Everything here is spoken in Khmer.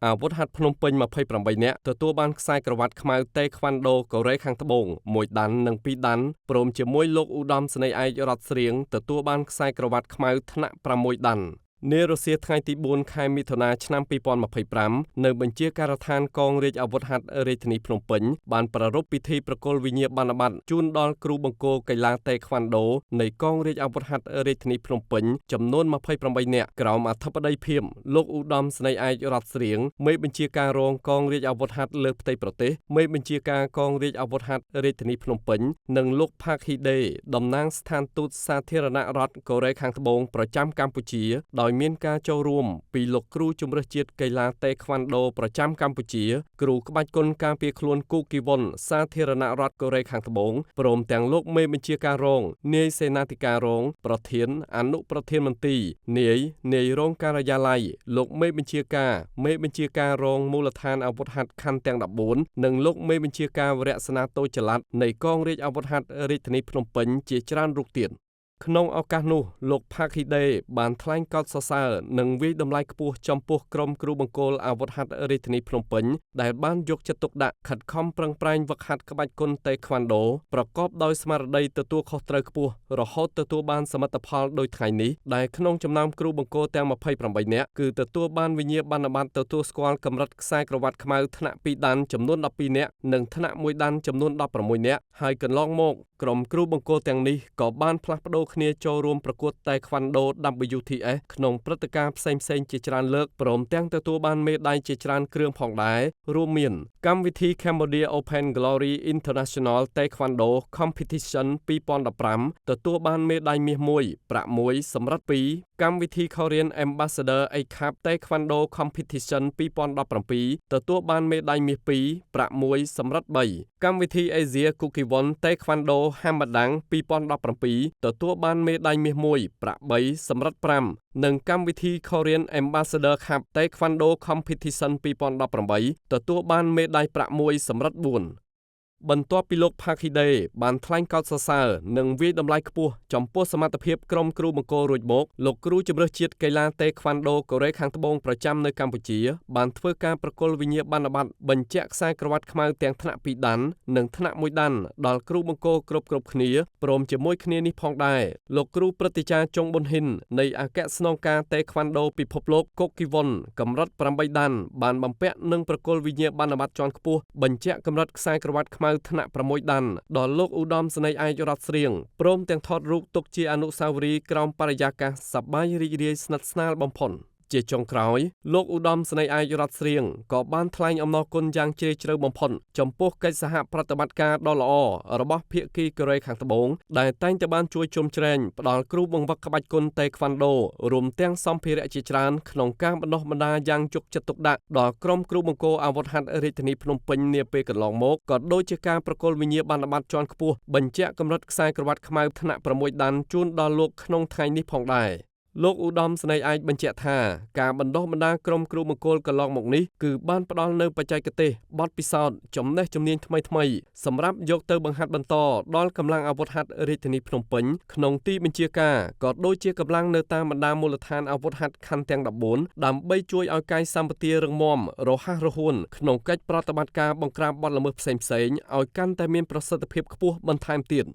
អាវុធហត្ថភ្នំពេញ28នាក់ទទួលបានខ្សែក្រវ៉ាត់ខ្មៅតេខ្វាន់ដូកូរ៉េខាងត្បូង1ដាន់និង2ដាន់ព្រមជាមួយលោកឧត្តមស្នេហ៍ឯករតស្រៀងទទួលបានខ្សែក្រវ៉ាត់ខ្មៅថ្នាក់6ដាន់នារុស្ស៊ីថ្ងៃទី4ខែមិថុនាឆ្នាំ2025នៅបញ្ជាការដ្ឋានកងរាជអាវុធហត្ថរាជធានីភ្នំពេញបានប្រារព្ធពិធីប្រគល់វិញ្ញាបនបត្រជូនដល់គ្រូបង្គោលកីឡាតេខ្វាន់ដូនៃកងរាជអាវុធហត្ថរាជធានីភ្នំពេញចំនួន28នាក់ក្រោមអធិបតីភាពលោកឧត្តមស្នេហ៍ឯករតស្រៀងមេបញ្ជាការរងកងរាជអាវុធហត្ថលើផ្ទៃប្រទេសមេបញ្ជាការកងរាជអាវុធហត្ថរាជធានីភ្នំពេញនិងលោកផាកហ៊ីដេតំណាងស្ថានទូតសាធារណរដ្ឋកូរ៉េខាងត្បូងប្រចាំកម្ពុជាដោយមានការចូលរួមពីលោកគ្រូជម្រើសជាតិកីឡាតេខ្វាន់ដូប្រចាំកម្ពុជាគ្រូក្បាច់គុនការពារខ្លួនគូគីវុនសាធារណរដ្ឋកូរ៉េខាងត្បូងព្រមទាំងលោកមេបញ្ជាការរងនាយសេនាធិការរងប្រធានអនុប្រធានមន្ត្រីនាយរងការិយាល័យលោកមេបញ្ជាការរងមូលដ្ឋានអាវុធហត្ថខណ្ឌទាំង14និងលោកមេបញ្ជាការវរៈសេនាតូចចល័តនៃកងរាជអាវុធហត្ថរាជធានីភ្នំពេញជាច្រើនរូបទៀតក្នុងឱកាសនោះលោកផាកហ៊ីដេបានថ្លែងកោតសរសើរនិងវាយតម្លៃខ្ពស់ចំពោះក្រុមគ្រូបង្គោលអាវុធហត្ថរាជធានីភ្នំពេញដែលបានយកចិត្តទុកដាក់ខិតខំប្រឹងប្រែងហ្វឹកហាត់ក្បាច់គុនតេខ្វាន់ដូប្រកបដោយស្មារតីទទួលខុសត្រូវខ្ពស់រហូតទទួលបានសមិទ្ធផលដូចថ្ងៃនេះដែលក្នុងចំណោមគ្រូបង្គោលទាំង28នាក់គឺទទួលបានវិញ្ញាបនបត្រទទួលស្គាល់កម្រិតខ្សែក្រវ៉ាត់ខ្មៅថ្នាក់2ដាន់ចំនួន12នាក់និងថ្នាក់1ដាន់ចំនួន16នាក់ហើយកន្លងមកក្រុមគ្រូបង្គោលទាំងនេះក៏បានផ្លាស់ប្ដូរគ្នាចូលរួមប្រកួតតេខ្វាន់ដូ WTS ក្នុងព្រឹត្តិការណ៍ផ្សេងៗជាច្រើនលើកព្រមទាំងទទួលបានមេដាយជាច្រើនគ្រឿងផងដែររួមមានកម្មវិធី Cambodia Open Glory International Taekwondo Competition 2015ទទួលបានមេដាយមាស1ប្រាក់1សម្រិត2កម្មវិធី Korean Ambassador A Cup Taekwondo Competition 2017ទទួលបានមេដាយមាស2ប្រាក់1សម្រិត3កម្មវិធី Asia Kukkiwon Taekwondo Hamadang 2017ទទួលបានមេដាយមាស1ប្រាក់3សម្រិត5និងកម្មវិធី Korean Ambassador Cup Taekwondo Competition 2018ទទួលបានមេដាយប្រាក់1សម្រិត4បន្ទាប់ពីលោកផាកហ៊ីដេបានថ្លែងកោតសរសើរនិងវាយតម្លៃខ្ពស់ចំពោះសមត្ថភាពក្រុមគ្រូបង្គោលរួចមកលោកគ្រូជម្រើសជាតិកីឡាតេខ្វាន់ដូកូរ៉េខាងត្បូងប្រចាំនៅកម្ពុជាបានធ្វើការប្រគល់វិញ្ញាបនបត្របញ្ជាក់ខ្សែក្រវ៉ាត់ខ្មៅទាំងថ្នាក់2ដាន់និងថ្នាក់1ដាន់ដល់គ្រូបង្គោលគ្រប់គ្នាព្រមជាមួយគ្នានេះផងដែរលោកគ្រូព្រឹទ្ធាចារ្យចុងប៊ុនហ៊ិននៃអគ្គស្នងការតេខ្វាន់ដូពិភពលោកកូគីវុនកម្រិត8ដាន់បានបំពាក់និងប្រគល់វិញ្ញាបនបត្រជាន់ខ្ពស់បញ្ជាក់កម្រិតខ្សែក្រវ៉ាត់ខ្មៅថ្នាក់6ដាន់ដល់លោកឧត្តមស្នេហ៍ឯករតស្រៀងព្រមទាំងថតរូបទុកជាអនុស្សាវរីយ៍ក្រោមបរិយាកាសសប្បាយរីករាយស្និទ្ធស្នាលបំផុតជាចុងក្រោយលោកឧត្តមស្នេហ៍ឯករតស្រៀងក៏បានថ្លែងអំណរគុណយ៉ាងជ្រាលជ្រៅបំផុតចំពោះកិច្ចសហប្រតិបត្តិការដ៏ល្អរបស់ភាគីកូរ៉េខាងត្បូងដែលតែងតែបានជួយជុំជ្រែងផ្ដល់គ្រូបង្វឹកក្បាច់គុនតេខ្វាន់ដូរួមទាំងសម្ភារៈជាច្រើនក្នុងការបណ្ដុះបណ្ដាលយ៉ាងយកចិត្តទុកដាក់ដល់ក្រុមគ្រូបង្គោលអាវុធហត្ថរាជធានីភ្នំពេញនាពេលកន្លងមកក៏ដូចជាការប្រគល់វិញ្ញាបនបត្រជាន់ខ្ពស់បញ្ជាក់កម្រិតខ្សែក្រវ៉ាត់ខ្មៅថ្នាក់6ដាន់ជូនដល់លោកក្នុងថ្ងៃនេះផងដែរលោកឧត្តមស្នេហ៍ឯកបញ្ជាក់ថាការបណ្ដុះបណ្ដាលក្រុមគ្រូបង្គោលកន្លងមកនេះគឺបានផ្ដល់នូវបច្ចេកទេសបទពិសោធន៍ចំណេះជំនាញថ្មីៗសម្រាប់យកទៅបង្ហាត់បន្តដល់កម្លាំងអាវុធហត្ថរាជធានីភ្នំពេញក្នុងទីបញ្ជាការក៏ដូចជាកម្លាំងនៅតាមបណ្ដាមូលដ្ឋានអាវុធហត្ថខណ្ឌទាំង14ដើម្បីជួយឲ្យកាយសម្បទារឹងមាំរហ័សរហួនក្នុងកិច្ចប្រតិបត្តិការបង្ក្រាបបទល្មើសផ្សេងៗឲ្យកាន់តែមានប្រសិទ្ធភាពខ្ពស់បន្ថែមទៀត